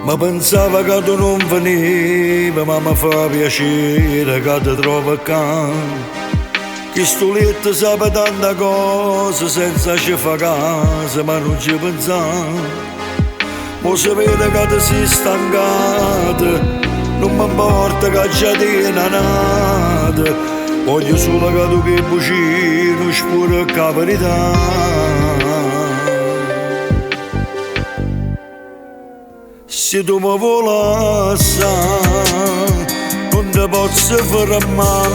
Ma pensava che tu non veniva, ma mi fa piacere che ti trovo accanto. Che sto letto sape tanta cosa senza ci fa casa, ma non ci pensavo. Mo si vede che ti sei stancata, non mi importa che già ti è nata. Voglio solo che tu che vicino spura che verità. Se tu mi vuoi assai, non ti posso fermare.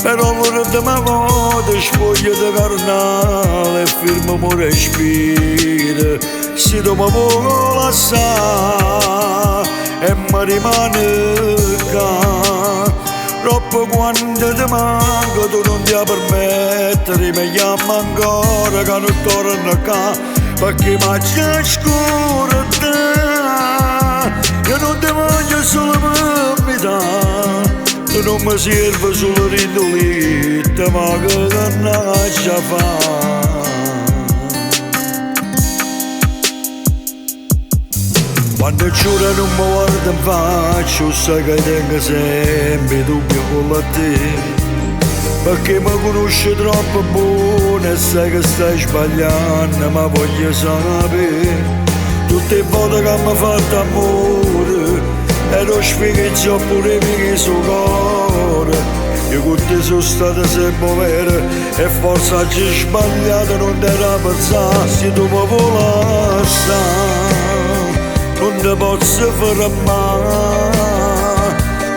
Però vorrei mi vado, spoglio di carnale e firmo mi respiro. Se tu mi vuoi assai e mi rimane qua, troppo quando ti manco tu non ti permettere, mi chiama ancora che non torno qua. Perché macchia scura te, io non ti voglio solo per metà. Tu non mi serve solo rindolita, ma che cannaggia fa. Quando giuro non mi guardo in faccia, sai che tengo sempre dubbio con te. Perché mi conosci troppo buono e sai che stai sbagliando, ma voglio sapere. Tutte le volte che mi hai fatto amore ero sfigazzo pure mica sul cuore. Io con te sono stata sempre vera e forse oggi sbagliato non ti era pensato. Se tu mi vuoi assai non ti posso fermare.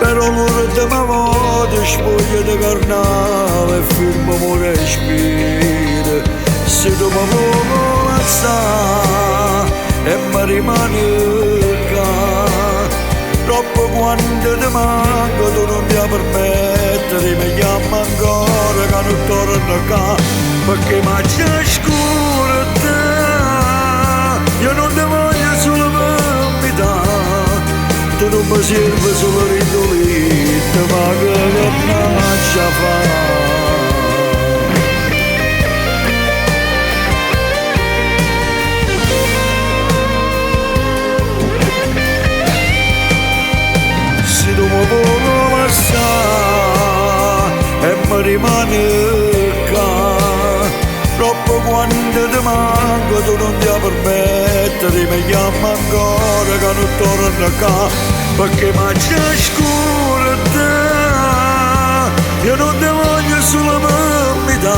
Però l'ora di mi vado, spoglio di carnale e firmo mi respiro. Se tu mi vuoi alzare e mi rimane qua, troppo quando ti manco tu non ti permettere, mi chiama ancora che non torno qua. Perché macchia scura te, io non ti voglio solo per metà. Tu non mi serve solo rindolita, ma che cannaggia fa. Se tu mi vuoi passare e mi rimane qua, troppo quando ti manco tu non ti permettere, mi chiama ancora che non torno qua. Perché macchia scura te, io non ti voglio solo per metà.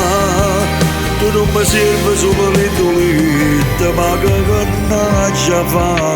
Tu non mi serve solo rindolita, ma che cannaggia fa.